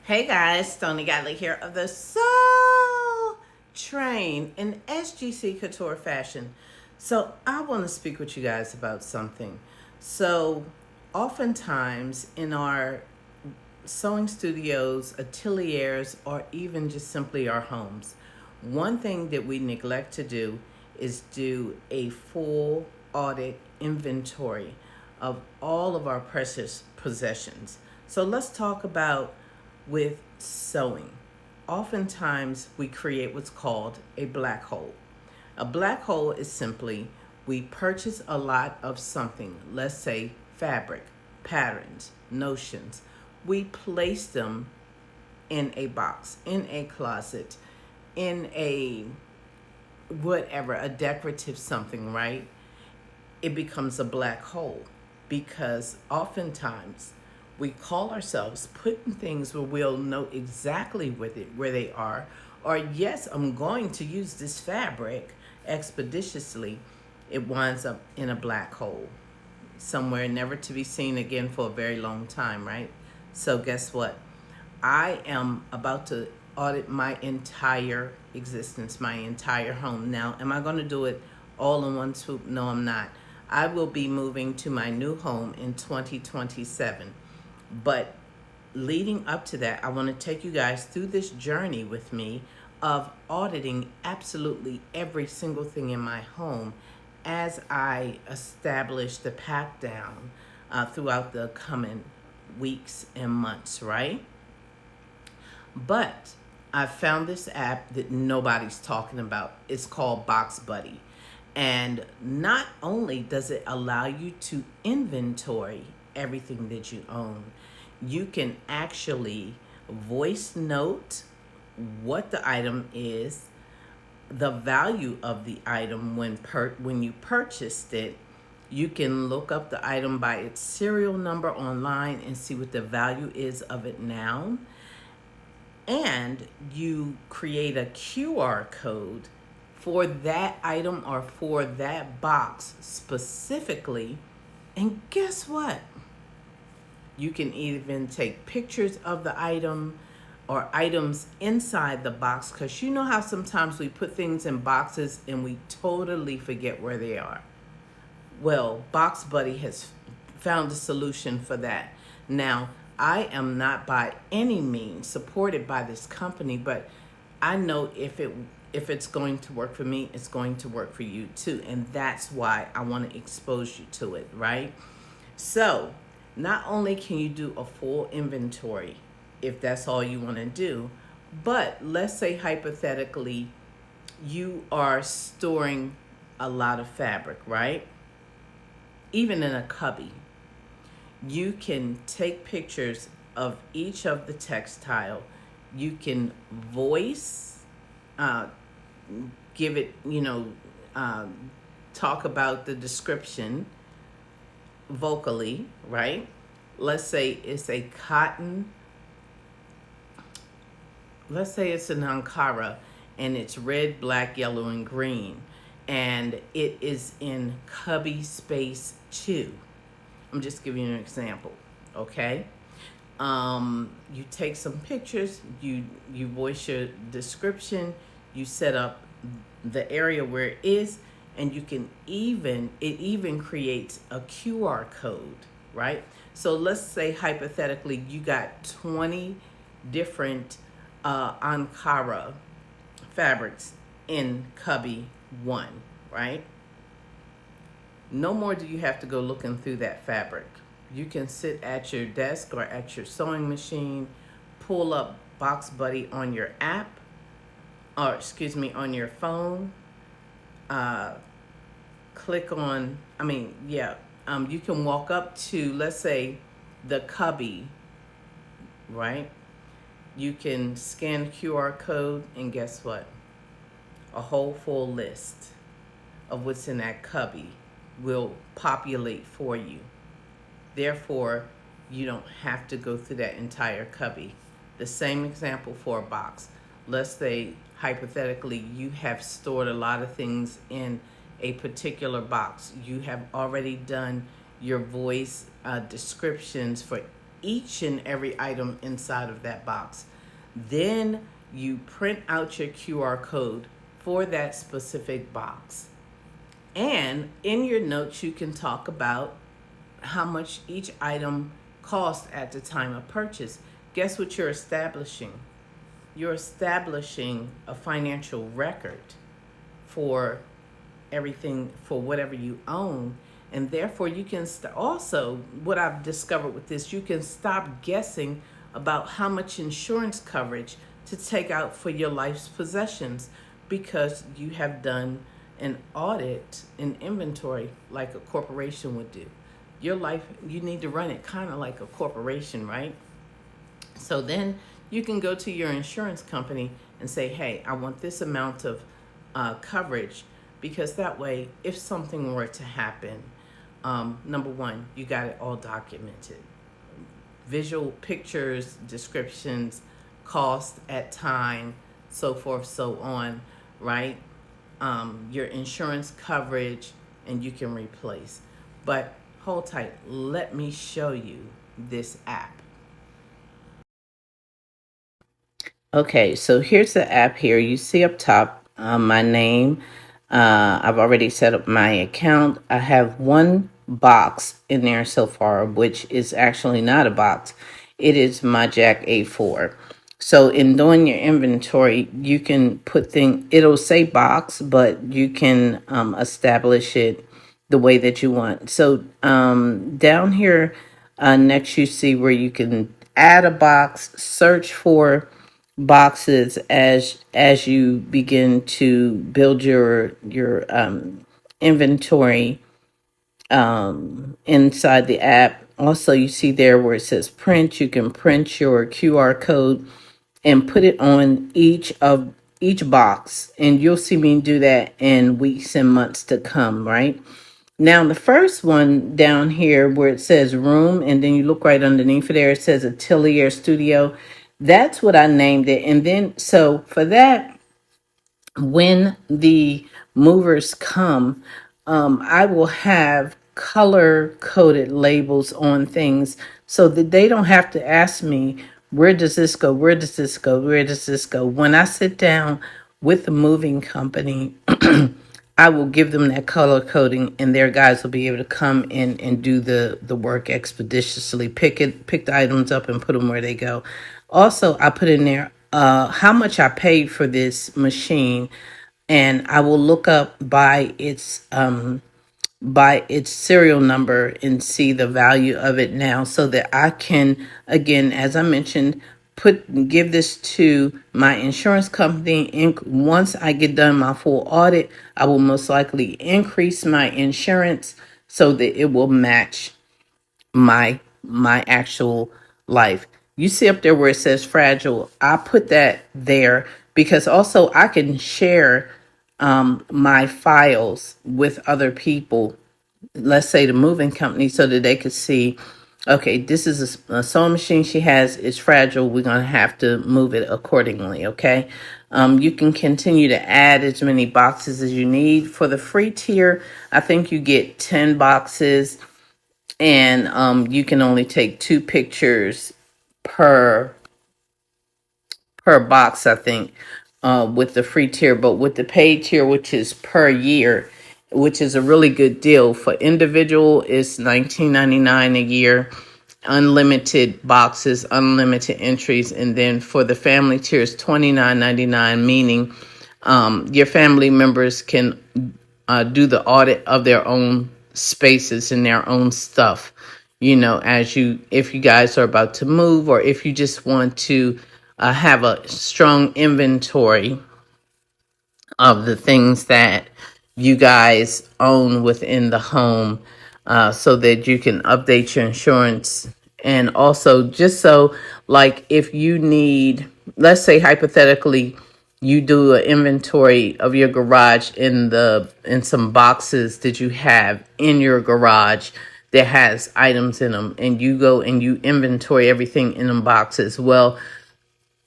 Hey guys, Stony Godly here of the Soul Train in SGC Couture Fashion. So I want to speak with you guys about something. So oftentimes in our sewing studios, ateliers, or even just simply our homes, one thing that we neglect to do is do a full audit inventory of all of our precious possessions. So let's talk about with sewing. Oftentimes we create what's called a black hole. A black hole is simply we purchase a lot of something, let's say fabric, patterns, notions. We place them in a box, in a closet, in a whatever, a decorative something, right? It becomes a black hole because oftentimes we call ourselves putting things where we'll know exactly where they are, or yes, I'm going to use this fabric expeditiously. It winds up in a black hole somewhere never to be seen again for a very long time, right? So guess what? I am about to audit my entire existence, my entire home. Now, am I going to do it all in one swoop? No, I'm not. I will be moving to my new home in 2027. But leading up to that, I want to take you guys through this journey with me of auditing absolutely every single thing in my home as I establish the pack down throughout the coming weeks and months, right? But I found this app that nobody's talking about. It's called BoxBuddy. And not only does it allow you to inventory everything that you own, you can actually voice note what the item is, the value of the item when you purchased it. You can look up the item by its serial number online and see what the value is of it now. And you create a QR code for that item or for that box specifically. And guess what? You can even take pictures of the item or items inside the box, because you know how sometimes we put things in boxes and we totally forget where they are. Well, BoxBuddy has found a solution for that. Now, I am not by any means supported by this company, but I know if it's going to work for me, it's going to work for you too. And that's why I want to expose you to it, right? So, not only can you do a full inventory if that's all you want to do, but let's say hypothetically you are storing a lot of fabric, right? Even in a cubby. You can take pictures of each of the textile. You can voice, uh, give it, talk about the description vocally, right? Let's say it's a cotton, let's say it's an Ankara and it's red, black, yellow, and green. And it is in cubby space 2. I'm just giving you an example, okay? You take some pictures, you voice your description, you set up the area where it is, and it even creates a QR code, right? So let's say hypothetically you got 20 different Ankara fabrics in cubby 1, right? No more do you have to go looking through that fabric. You can sit at your desk or at your sewing machine, pull up BoxBuddy on your app, or excuse me, on your phone. Click on, you can walk up to, let's say, the cubby, right? You can scan QR code, and guess what? A whole full list of what's in that cubby will populate for you. Therefore, you don't have to go through that entire cubby. The same example for a box. Let's say, hypothetically, you have stored a lot of things in a particular box. You have already done your voice descriptions for each and every item inside of that box. Then you print out your QR code for that specific box. And in your notes, you can talk about how much each item cost at the time of purchase. Guess what you're establishing? You're establishing a financial record for everything, for whatever you own. And therefore, you can also, what I've discovered with this, you can stop guessing about how much insurance coverage to take out for your life's possessions because you have done an audit, an inventory like a corporation would do. Your life, you need to run it kind of like a corporation, right? So then you can go to your insurance company and say, hey, I want this amount of coverage, because that way, if something were to happen, number one, you got it all documented. Visual pictures, descriptions, cost at time, so forth, so on, right? Your insurance coverage, and you can replace. But hold tight, let me show you this app. Okay, so here's the app here. You see up top my name. I've already set up my account. I have one box in there so far, which is actually not a box. It is my Jack A4. So in doing your inventory, you can put it'll say box, but you can establish it the way that you want. So down here next, you see where you can add a box, search for boxes as you begin to build your inventory inside the app. Also, you see there where it says print, you can print your QR code and put it on each box, and you'll see me do that in weeks and months to come, right? Now, the first one down here where it says room, and then you look right underneath it there, it says Atelier Studio. That's what I named it. And then, so for that, when the movers come, I will have color coded labels on things so that they don't have to ask me, where does this go? Where does this go? Where does this go? When I sit down with the moving company, I will give them that color coding, and their guys will be able to come in and do the work expeditiously, pick the items up and put them where they go. Also, I put in there how much I paid for this machine, and I will look up by its serial number and see the value of it now, so that I can, again, as I mentioned, give this to my insurance company. And once I get done my full audit, I will most likely increase my insurance so that it will match my actual life. You see up there where it says fragile, I put that there because also I can share my files with other people, let's say the moving company, so that they could see, okay, this is a sewing machine she has, it's fragile, we're going to have to move it accordingly, okay? You can continue to add as many boxes as you need. For the free tier, I think you get 10 boxes, and you can only take 2 pictures per box, I think, with the free tier. But with the paid tier, which is per year, which is a really good deal for individual, is $19.99 a year, unlimited boxes, unlimited entries, and then for the family tier is $29.99, meaning your family members can do the audit of their own spaces and their own stuff. If you guys are about to move, or if you just want to have a strong inventory of the things that you guys own within the home, so that you can update your insurance. And also, just so, like, if you need, let's say hypothetically, you do an inventory of your garage in some boxes that you have in your garage that has items in them, and you go and you inventory everything in them boxes. Well,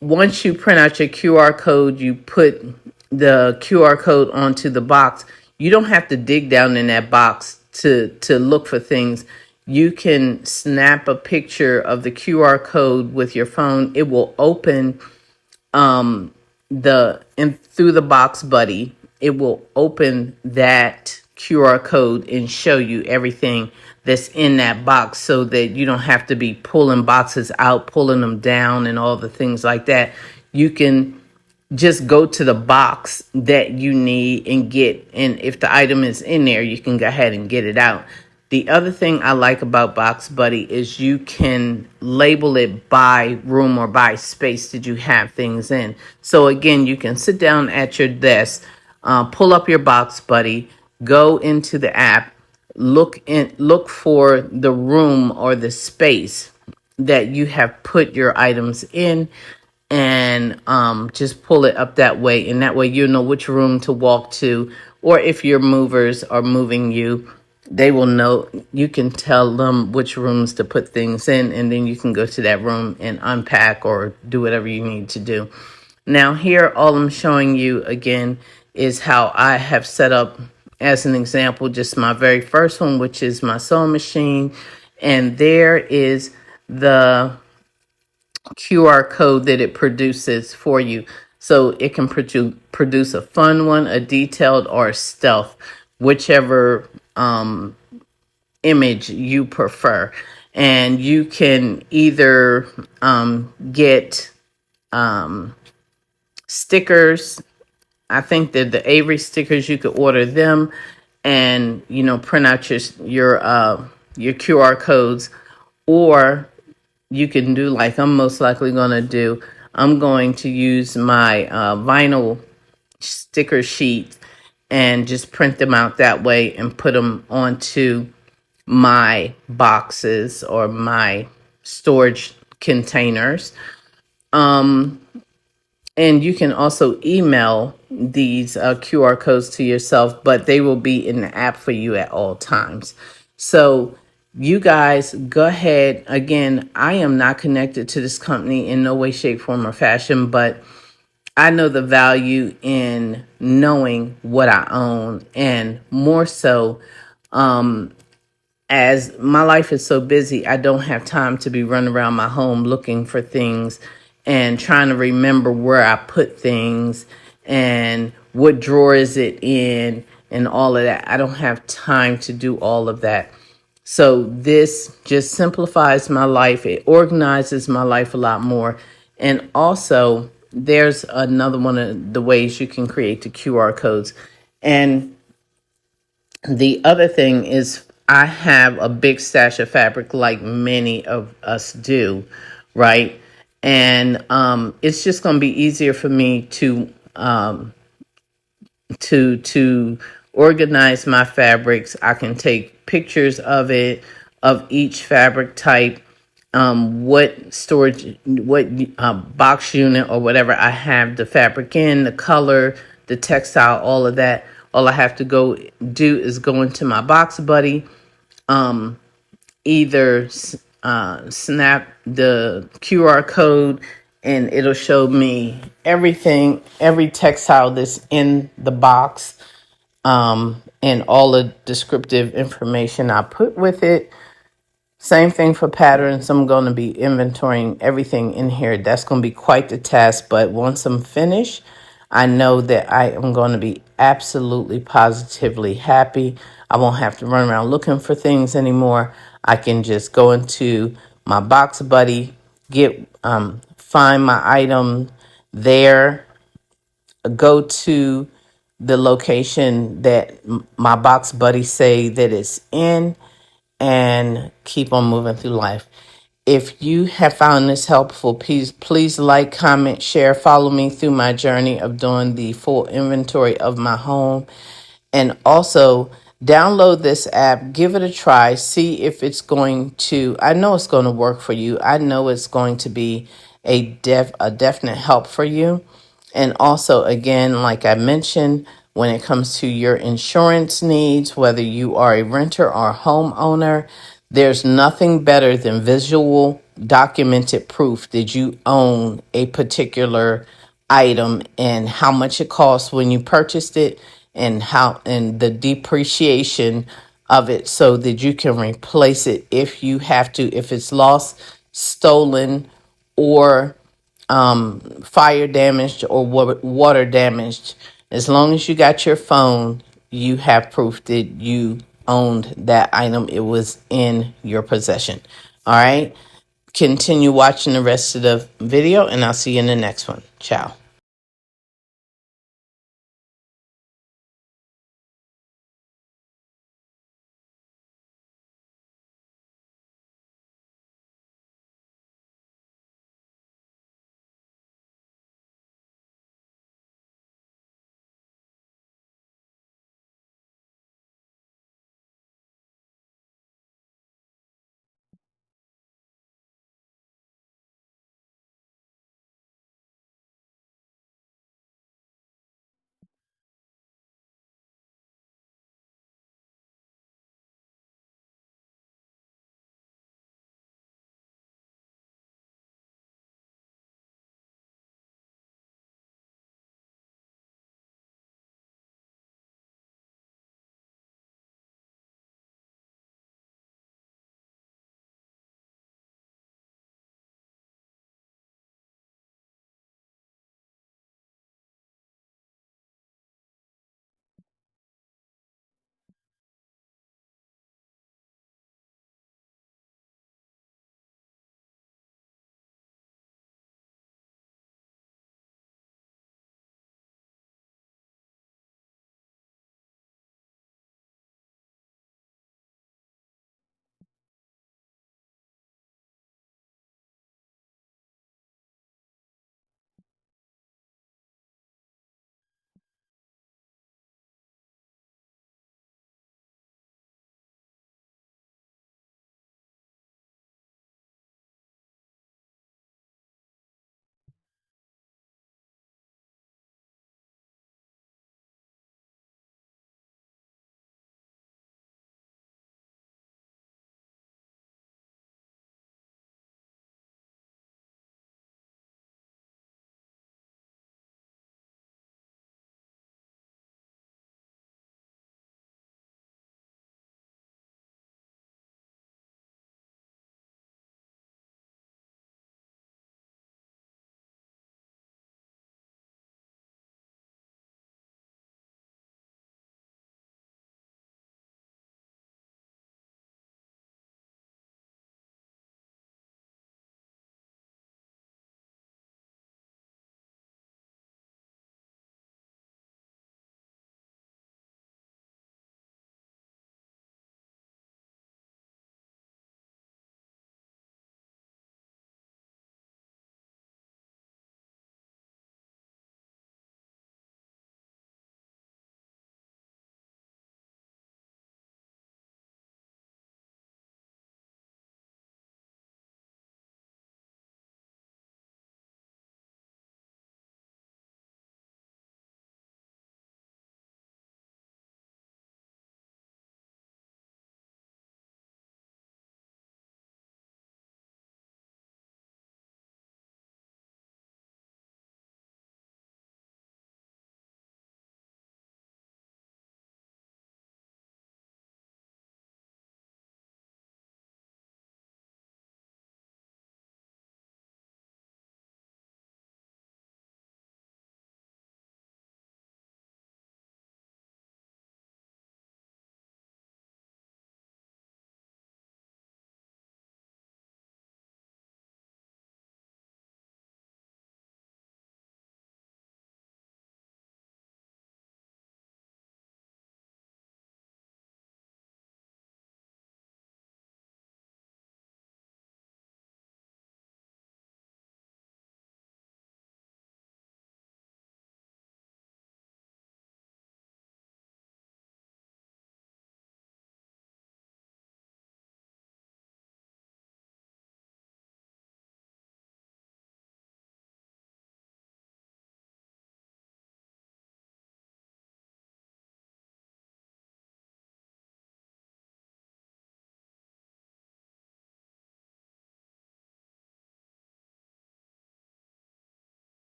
once you print out your QR code, you put the QR code onto the box. You don't have to dig down in that box to look for things. you can snap a picture of the QR code with your phone. It will open through the BoxBuddy. It will open that QR code and show you everything that's in that box, so that you don't have to be pulling boxes out, pulling them down, and all the things like that. You can just go to the box that you need and get, and if the item is in there, you can go ahead and get it out. The other thing I like about BoxBuddy is you can label it by room or by space that you have things in. So again, you can sit down at your desk, pull up your BoxBuddy, go into the app, look for the room or the space that you have put your items in, and just pull it up that way. And that way you know which room to walk to, or if your movers are moving you, they will know. You can tell them which rooms to put things in, and then you can go to that room and unpack or do whatever you need to do. Now here, all I'm showing you again is how I have set up, as an example, just my very first one, which is my sewing machine. And there is the QR code that it produces for you. So it can produce a fun one, a detailed, or a stealth, whichever image you prefer. And you can either get stickers. I think that the Avery stickers, you could order them and, print out your QR codes, or you can do like I'm most likely going to do. I'm going to use my vinyl sticker sheet and just print them out that way and put them onto my boxes or my storage containers. And you can also email these QR codes to yourself, but they will be in the app for you at all times. So you guys go ahead. Again, I am not connected to this company in no way, shape, form, or fashion, but I know the value in knowing what I own, and more so, as my life is so busy, I don't have time to be running around my home looking for things and trying to remember where I put things and what drawer is it in and all of that. I don't have time to do all of that. So this just simplifies my life. It organizes my life a lot more. And also, there's another one of the ways you can create the QR codes. And the other thing is, I have a big stash of fabric like many of us do, right? And it's just going to be easier for me to organize my fabrics. I can take pictures of it, of each fabric type, what storage, what box unit or whatever I have the fabric in, the color, the textile, all of that. All I have to go do is go into my BoxBuddy, either snap the QR code, and it'll show me everything, every textile that's in the box, and all the descriptive information I put with it. Same thing for patterns. I'm going to be inventorying everything in here. That's going to be quite the task, but once I'm finished, I know that I am going to be absolutely positively happy. I won't have to run around looking for things anymore. I can just go into my BoxBuddy, find my item there, go to the location that my BoxBuddy say that it's in, and keep on moving through life. If you have found this helpful, please like, comment, share, follow me through my journey of doing the full inventory of my home. And also download this app, give it a try, see if it's going to, I know it's going to work for you. I know it's going to be a definite help for you. And also, again, like I mentioned, when it comes to your insurance needs, whether you are a renter or a homeowner, there's nothing better than visual documented proof that you own a particular item and how much it costs when you purchased it, and how and the depreciation of it so that you can replace it if you have to, if it's lost, stolen, or fire damaged or water damaged. As long as you got your phone, you have proof that you owned that item. It was in your possession. All right. Continue watching the rest of the video, and I'll see you in the next one. Ciao.